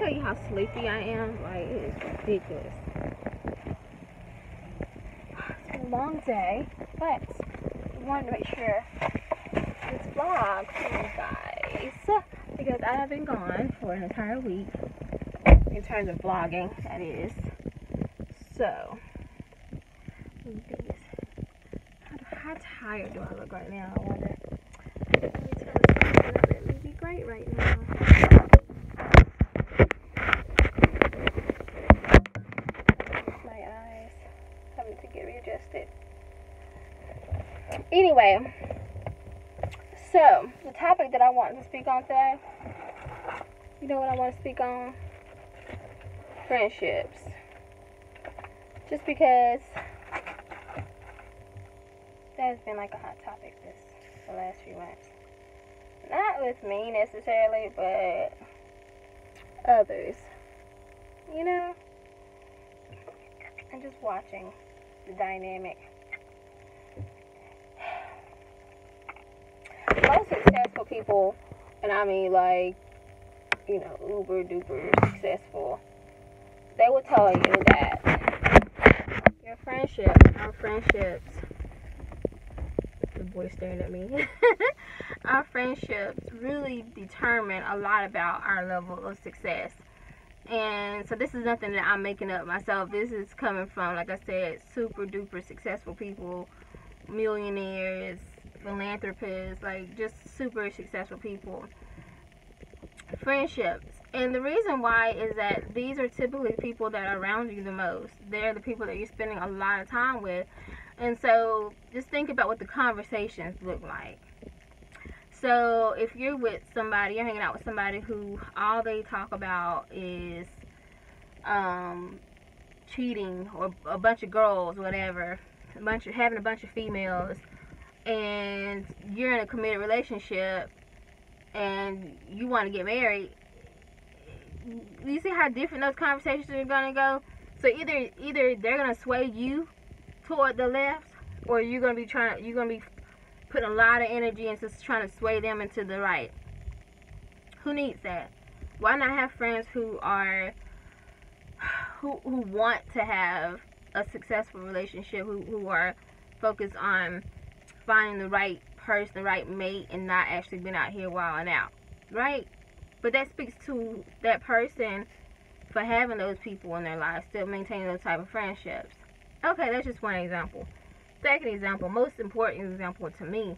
tell you how sleepy I am? Like, it is ridiculous. It's been a long day, but I wanted to make sure this vlog for you guys, because I have been gone for an entire week, in terms of vlogging, that is. So, how tired do I look right now? I wonder. Let me tell you something that really be great right now. My eyes having to get readjusted. Anyway, so the topic that I want to speak on today, you know what I want to speak on? Friendships. Just because that has been like a hot topic the last few months. Not with me necessarily, but others. You know? I'm just watching the dynamic. Most successful people, and I mean like, you know, uber duper successful, they will tell you that our friendships, the boy staring at me, our friendships really determine a lot about our level of success. And so this is nothing that I'm making up myself. This is coming from, like I said, super duper successful people, millionaires, philanthropists, like just super successful people. Friendships. And the reason why is that these are typically people that are around you the most. They're the people that you're spending a lot of time with. And so just think about what the conversations look like. So if you're with somebody, you're hanging out with somebody who all they talk about is cheating, or a bunch of girls, whatever, having a bunch of females, and you're in a committed relationship and you want to get married, you see how different those conversations are going to go? So either they're going to sway you toward the left, or you're going to be putting a lot of energy into trying to sway them into the right. Who needs that? Why not have friends who want to have a successful relationship, who are focused on finding the right person, the right mate, and not actually being out here wilding out, right? But that speaks to that person for having those people in their lives, still maintaining those type of friendships. Okay, that's just one example. Second example, most important example to me,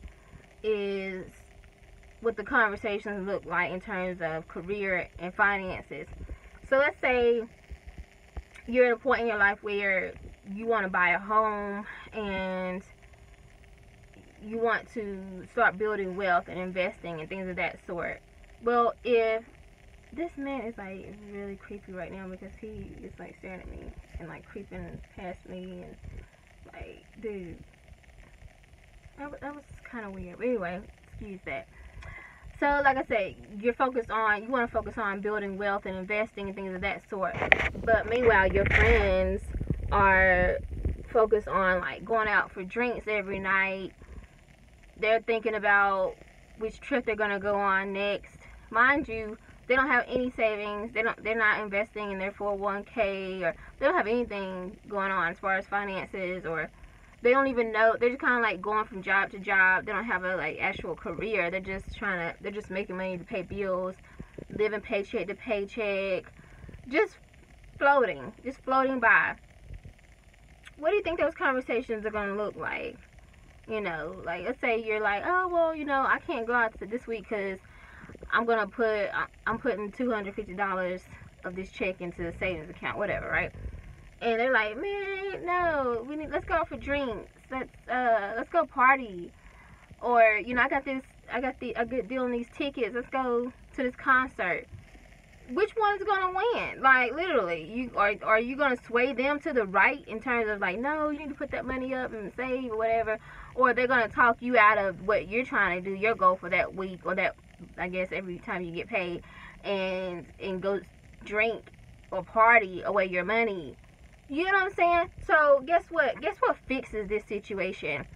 is what the conversations look like in terms of career and finances. So let's say you're at a point in your life where you want to buy a home and you want to start building wealth and investing and things of that sort. Well, if this man is like really creepy right now, because he is like staring at me and like creeping past me, and like, dude, that was kind of weird. But anyway, excuse that. So like I said, you want to focus on building wealth and investing and things of that sort. But meanwhile, your friends are focused on like going out for drinks every night. They're thinking about which trip they're gonna go on next. Mind you, they don't have any savings. They're not investing in their 401k, or they don't have anything going on as far as finances, or they don't even know. They're just kind of like going from job to job. They don't have a like actual career. They're just making money to pay bills, living paycheck to paycheck, just floating by. What do you think those conversations are gonna look like? You know, like, let's say you're like, oh, well, you know, I can't go out this week because I'm putting $250 of this check into the savings account, whatever, right? And they're like, man, no, let's go out for drinks. Let's go party. Or, you know, I got a good deal on these tickets. Let's go to this concert. Which one's gonna win? Like, literally, are you gonna sway them to the right in terms of like, no, you need to put that money up and save or whatever, or they're gonna talk you out of what you're trying to do, your goal for that week, or that, I guess, every time you get paid, and go drink or party away your money? You know what I'm saying? So guess what fixes this situation?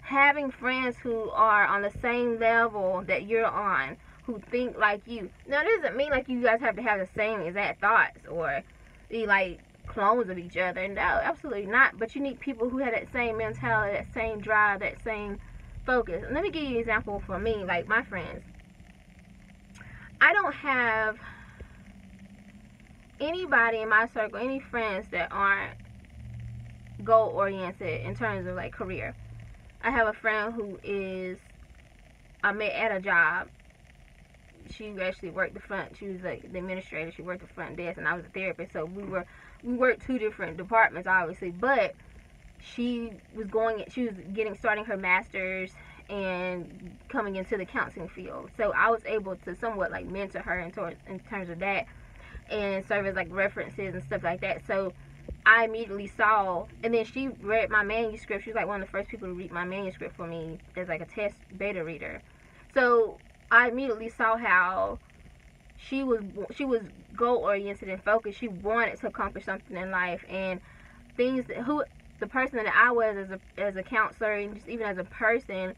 Having friends who are on the same level that you're on, who think like you. Now, it doesn't mean like you guys have to have the same exact thoughts or be like clones of each other. No, absolutely not. But you need people who have that same mentality, that same drive, that same focus. And let me give you an example for me, like my friends. I don't have anybody in my circle, any friends that aren't goal oriented in terms of like career. I have a friend who is, I met at a job. She actually worked the front. She was like the administrator. She worked the front desk, and I was a therapist. So we worked two different departments, obviously. But she was starting her master's and coming into the counseling field. So I was able to somewhat like mentor her in terms of that, and serve as like references and stuff like that. So I immediately saw, and then she read my manuscript. She was like one of the first people to read my manuscript for me as like a test beta reader. So I immediately saw how she was goal oriented and focused. She wanted to accomplish something in life, and the person that I was as a counselor and just even as a person,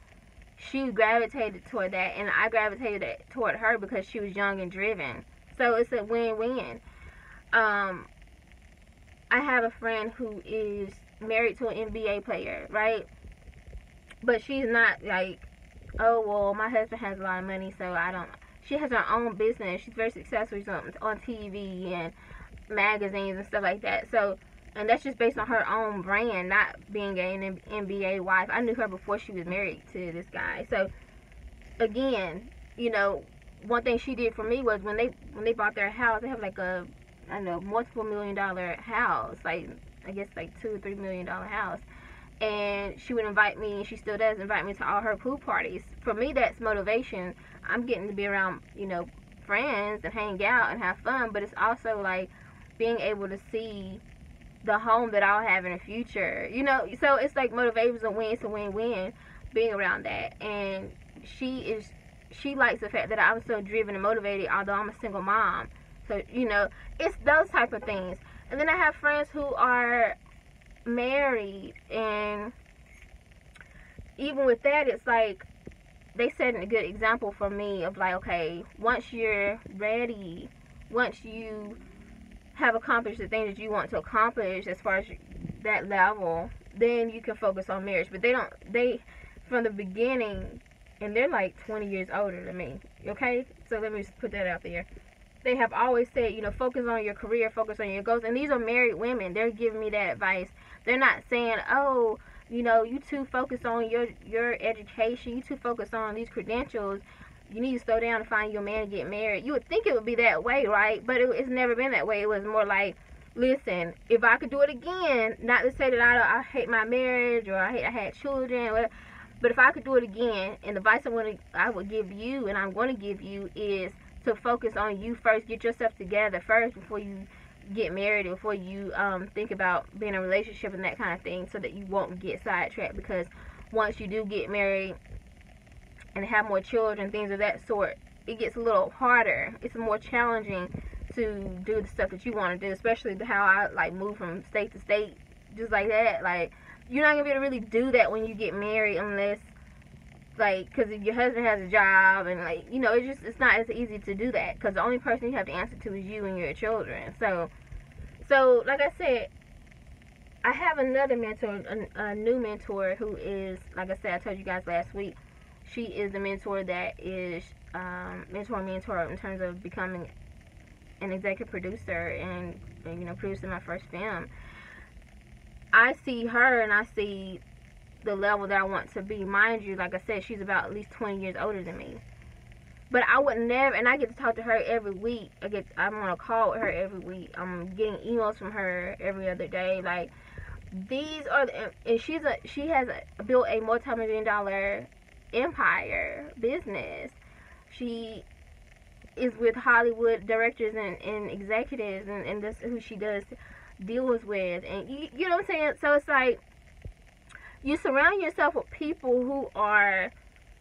she gravitated toward that, and I gravitated toward her because she was young and driven. So it's a win-win. I have a friend who is married to an NBA player, right? But she's not like, oh, well, my husband has a lot of money, so I don't. She has her own business. She's very successful. She's on TV and magazines and stuff like that. So, and that's just based on her own brand, not being an NBA wife. I knew her before she was married to this guy. So, again, you know, one thing she did for me was when they bought their house, they have like a, I don't know, multiple $1 million house, like I guess like $2 or $3 million house, and she would invite me, and she still does invite me to all her pool parties. For me, that's motivation. I'm getting to be around, you know, friends and hang out and have fun, but it's also like being able to see the home that I'll have in the future, you know. So it's like motivation is a win. It's a win-win being around that. And she likes the fact that I'm so driven and motivated, although I'm a single mom. So, you know, it's those type of things. And then I have friends who are married, and even with that, it's like they set a good example for me of like, okay, once you're ready, once you have accomplished the things that you want to accomplish as far as that level, then you can focus on marriage. But they from the beginning, and they're like 20 years older than me, okay? So let me just put that out there. They have always said, you know, focus on your career, focus on your goals. And these are married women. They're giving me that advice. They're not saying, oh, you know, you too focus on your education. You too focus on these credentials. You need to slow down and find your man and get married. You would think it would be that way, right? But it's never been that way. It was more like, listen, if I could do it again, not to say that I hate my marriage or I had children, or whatever, but if I could do it again, and the advice I would give you, and I'm going to give you, is to focus on you first. Get yourself together first before you get married, before you think about being in a relationship and that kind of thing, so that you won't get sidetracked. Because once you do get married and have more children, things of that sort, it gets a little harder. It's more challenging to do the stuff that you want to do, especially how I like move from state to state just like that. Like, you're not gonna be able to really do that when you get married, unless like, because your husband has a job, and like, you know, it's not as easy to do that, because the only person you have to answer to is you and your children. So like I said, I have another mentor, a new mentor, who is, like I said, I told you guys last week, she is the mentor that is mentoring me in terms of becoming an executive producer and you know, producing my first film. I see her and I see the level that I want to be. Mind you, like I said, she's about at least 20 years older than me. But I would never, and I get to talk to her every week. I'm on a call with her every week. I'm getting emails from her every other day. Like, these are, and she has built a multi-million-dollar empire business. She is with Hollywood directors and executives, and that's who she does deals with. And you know what I'm saying? So it's like, you surround yourself with people who are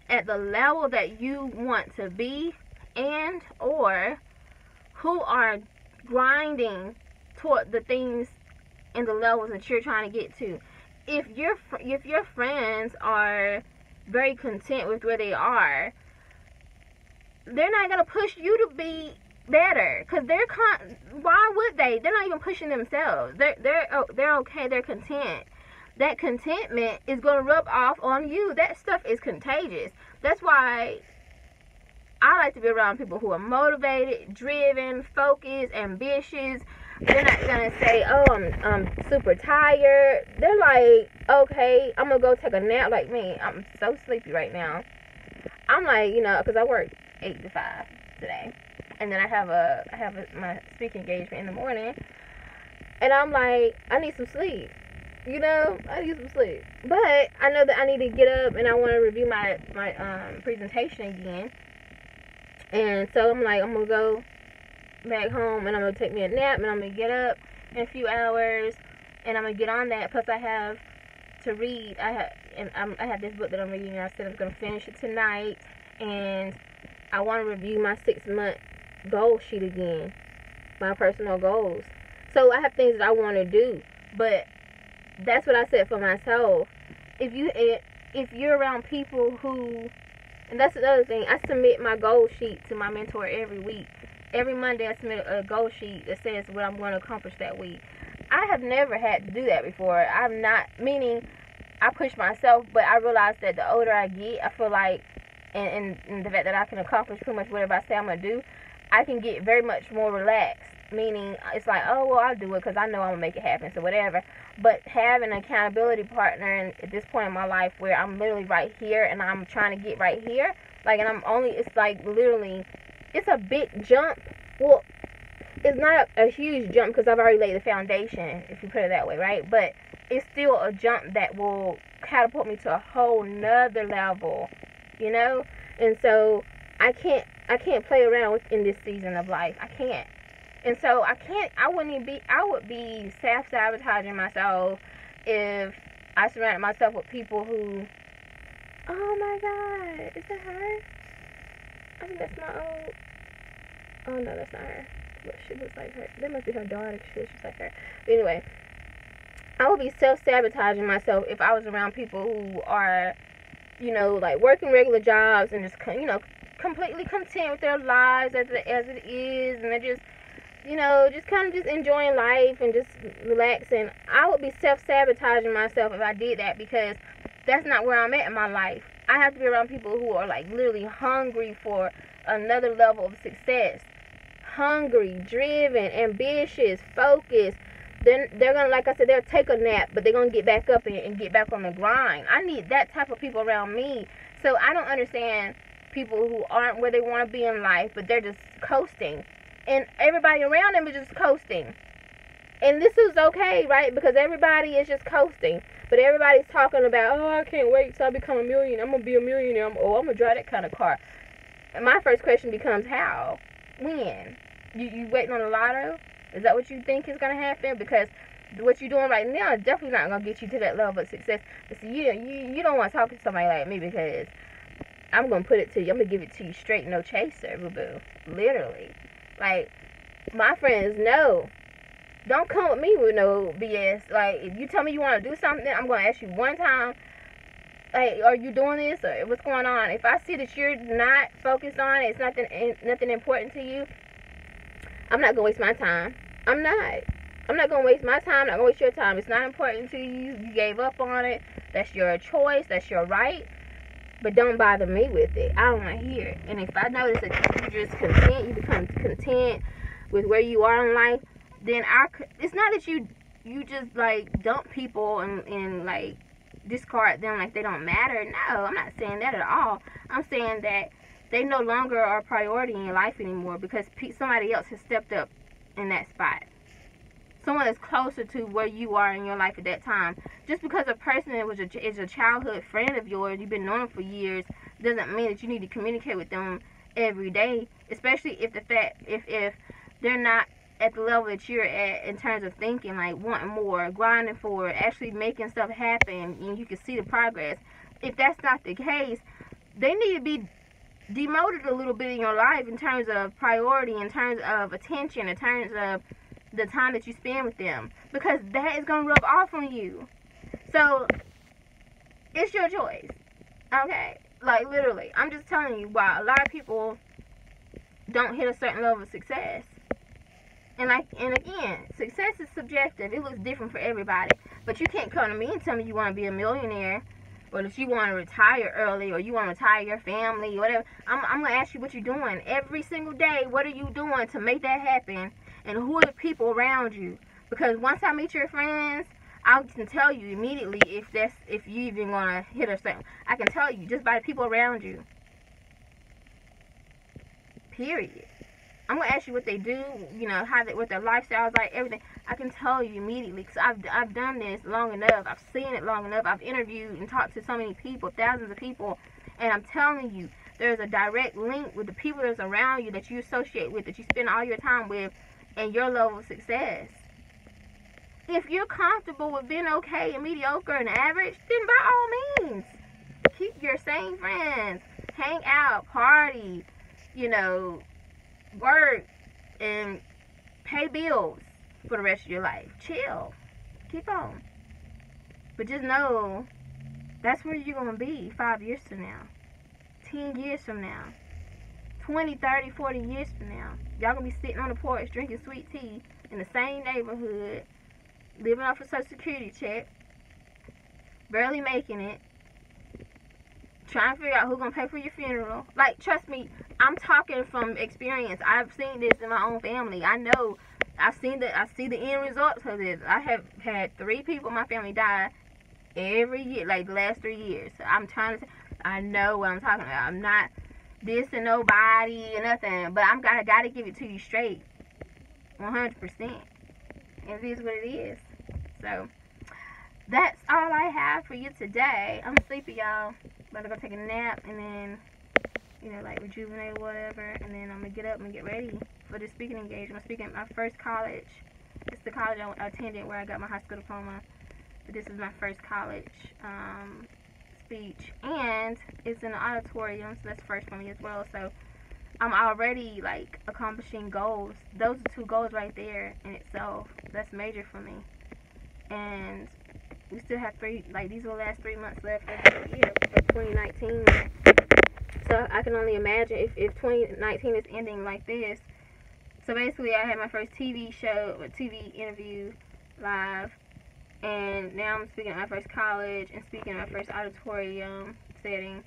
at the level that you want to be, and or who are grinding toward the things and the levels that you're trying to get to. If your friends are very content with where they are, they're not gonna push you to be better, because why would they? They're not even pushing themselves. They're okay. They're content. That contentment is gonna rub off on you. That stuff is contagious. That's why I like to be around people who are motivated, driven, focused, ambitious. They're not gonna say, "Oh, I'm super tired." They're like, "Okay, I'm gonna go take a nap." Like me, I'm so sleepy right now. I'm like, because I work 8 to 5 today, and then I have my speaking engagement in the morning, and I'm like, I need some sleep. I need some sleep. But I know that I need to get up and I want to review my presentation again. And so I'm like, I'm gonna go back home and I'm gonna take me a nap and I'm gonna get up in a few hours and I'm gonna get on that. Plus I have to read. I have this book that I'm reading and I said I'm gonna finish it tonight, and I want to review my 6-month goal sheet again, my personal goals. So I have things that I want to do, but that's what I said for myself. If you're around people who, and that's another thing, I submit my goal sheet to my mentor every week. Every Monday I submit a goal sheet that says what I'm going to accomplish that week. I have never had to do that before. Meaning I push myself, but I realize that the older I get, I feel like, and the fact that I can accomplish pretty much whatever I say I'm going to do, I can get very much more relaxed. Meaning, it's like, oh, well, I'll do it because I know I'm going to make it happen, so whatever. But having an accountability partner, and at this point in my life where I'm literally right here and I'm trying to get right here, it's like literally, it's a big jump. Well, it's not a huge jump because I've already laid the foundation, if you put it that way, right? But it's still a jump that will catapult me to a whole nother level, And so I can't play around in this season of life. I can't. And so I would be self-sabotaging myself if I surrounded myself with people who, oh my God, is that her? I think that's my old, oh no, that's not her. But she looks like her. That must be her daughter, because she looks just like her. But anyway, I would be self-sabotaging myself if I was around people who are, like working regular jobs and just, completely content with their lives as it is, and they're just, just kind of just enjoying life and just relaxing. I would be self-sabotaging myself if I did that, because that's not where I'm at in my life. I have to be around people who are like literally hungry for another level of success. Hungry, driven, ambitious, focused. They're gonna, like I said, they'll take a nap, but they're gonna get back up and get back on the grind. I need that type of people around me. So I don't understand people who aren't where they want to be in life, but they're just coasting. And everybody around them is just coasting. And this is okay, right? Because everybody is just coasting. But everybody's talking about, oh, I can't wait till I become a millionaire. I'm going to be a millionaire. I'm going to drive that kind of car. And my first question becomes, how? When? You waiting on the lotto? Is that what you think is going to happen? Because what you're doing right now is definitely not going to get you to that level of success. But see, you don't want to talk to somebody like me, because I'm going to put it to you. I'm going to give it to you straight, no chaser, boo-boo. Literally. Like, my friends know. Don't come with me with no BS. Like, if you tell me you want to do something, I'm going to ask you one time, hey, are you doing this? Or what's going on? If I see that you're not focused on it, it's nothing important to you, I'm not going to waste my time. I'm not going to waste my time. I'm not going to waste your time. It's not important to you. You gave up on it. That's your choice. That's your right. But don't bother me with it. I don't want to hear it. And if I notice that you're just content, you become content with where you are in life, then it's not that you just like dump people and like discard them like they don't matter. No, I'm not saying that at all. I'm saying that they no longer are a priority in your life anymore, because somebody else has stepped up in that spot. Someone that's closer to where you are in your life at that time. Just because a person is a childhood friend of yours, you've been knowing them for years, doesn't mean that you need to communicate with them every day. Especially if if they're not at the level that you're at in terms of thinking, like wanting more, grinding for it, actually making stuff happen, and you can see the progress. If that's not the case, they need to be demoted a little bit in your life in terms of priority, in terms of attention, in terms of the time that you spend with them, because that is going to rub off on you. So it's your choice, okay? Like, literally, I'm just telling you, why a lot of people don't hit a certain level of success. And again, success is subjective. It looks different for everybody. But you can't come to me and tell me you want to be a millionaire, or that you want to retire early, or you want to retire your family, or whatever. I'm going to ask you what you're doing every single day. What are you doing to make that happen? And who are the people around you? Because once I meet your friends, I can tell you immediately if you even want to hit a certain. I can tell you just by the people around you. Period. I'm gonna ask you what they do, what their lifestyle is like, everything. I can tell you immediately because I've done this long enough. I've seen it long enough. I've interviewed and talked to so many people, thousands of people, and I'm telling you, there's a direct link with the people that's around you that you associate with, that you spend all your time with, and your level of success. If you're comfortable with being okay and mediocre and average, then by all means, keep your same friends, hang out, party, work, and pay bills for the rest of your life. Chill. Keep on. But just know that's where you're going to be 5 years from now, 10 years from now, 20, 30, 40 years from now. Y'all going to be sitting on the porch drinking sweet tea in the same neighborhood, living off a Social Security check, barely making it, trying to figure out who's going to pay for your funeral. Like, trust me, I'm talking from experience. I've seen this in my own family. I know. I see the end results of this. I have had 3 people in my family die every year, like the last 3 years. So I know what I'm talking about. I'm not dissing nobody or nothing, but I gotta give it to you straight, 100%. It is what it is. So that's all I have for you today. I'm sleepy, y'all. About to go take a nap and then, rejuvenate or whatever. And then I'm going to get up and get ready for the speaking engagement. I'm speaking at my first college. It's the college I attended where I got my high school diploma. But this is my first college speech. And it's in the auditorium, so that's first for me as well. So I'm already, accomplishing goals. Those are 2 goals right there in itself. That's major for me. And we still have these are the last 3 months left of the year of 2019. So I can only imagine if 2019 is ending like this. So basically, I had my first TV interview live, and now I'm speaking at my first college and speaking at my first auditorium setting.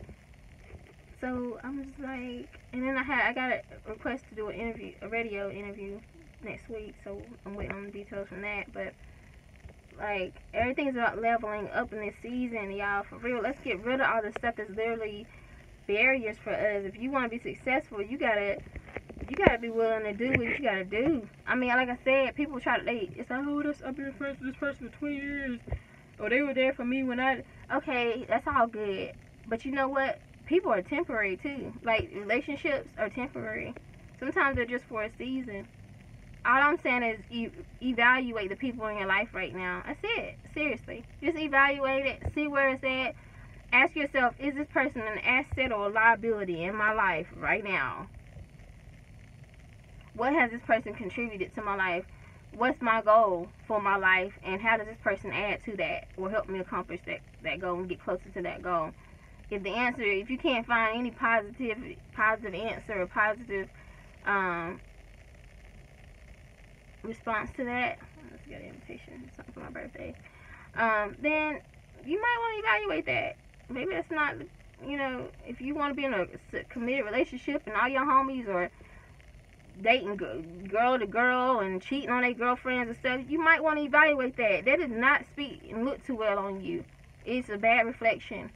So I'm just and then I got a request to do a radio interview next week. So I'm waiting on the details from that, but. Everything's about leveling up in this season, y'all. For real, let's get rid of all the stuff that's literally barriers for us. If you want to be successful, you gotta be willing to do what you gotta do. I mean, like I said, people try to it's I've been friends with this person for 20 years, or they were there for me when okay, that's all good, but you know what? People are temporary too. Relationships are temporary. Sometimes they're just for a season. All I'm saying is evaluate the people in your life right now. That's it. Seriously. Just evaluate it. See where it's at. Ask yourself, is this person an asset or a liability in my life right now? What has this person contributed to my life? What's my goal for my life? And how does this person add to that or help me accomplish that goal and get closer to that goal? If you can't find any positive answer or positive response to that, let's get an invitation, something for my birthday, then you might want to evaluate that. Maybe that's not, if you want to be in a committed relationship and all your homies are dating girl to girl and cheating on their girlfriends and stuff, you might want to evaluate that. That does not speak and look too well on you. It's a bad reflection.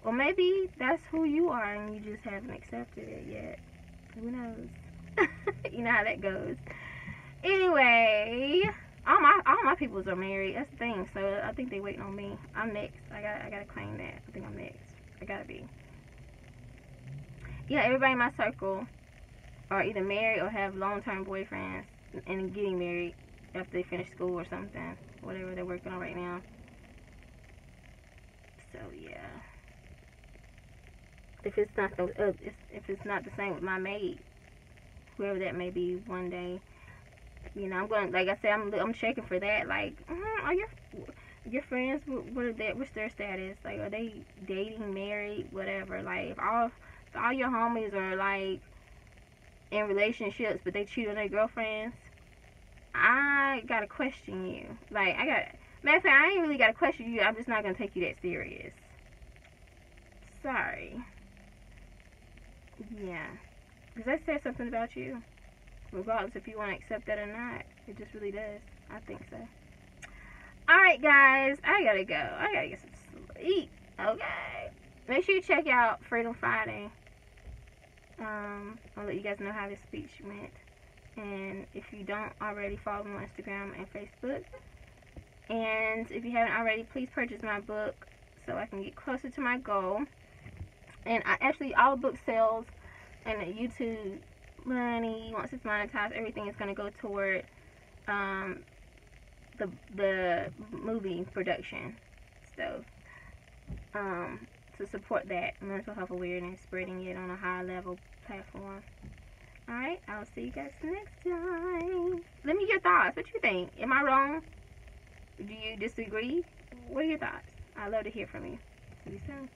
Or maybe that's who you are and you just haven't accepted it yet. Who knows? You know how that goes. Anyway, all my peoples are married. That's the thing. So I think they waiting on me. I'm next. I gotta claim that. I think I'm next. I gotta be. Yeah, everybody in my circle are either married or have long-term boyfriends and getting married after they finish school or something, whatever they're working on right now. So yeah. If it's not the same with my mate, whoever that may be one day. I'm going. Like I said, I'm shaking for that. Are your friends? What's their status? Are they dating, married, whatever? If all your homies are in relationships, but they cheat on their girlfriends, I gotta question you. Like, matter of fact, I ain't really gotta question you. I'm just not gonna take you that serious. Sorry. Yeah. Because that says something about you. Regardless if you want to accept that or not. It just really does. I think so. Alright, guys. I gotta go. I gotta get some sleep. Okay. Make sure you check out Freedom Friday. I'll let you guys know how this speech went. And if you don't already, follow me on Instagram and Facebook. And if you haven't already, please purchase my book so I can get closer to my goal. And all book sales and the YouTube money, once it's monetized, everything is going to go toward the movie production. So, to support that mental health awareness, spreading it on a high level platform. Alright, I'll see you guys next time. Let me get your thoughts. What you think? Am I wrong? Do you disagree? What are your thoughts? I'd love to hear from you. See you soon.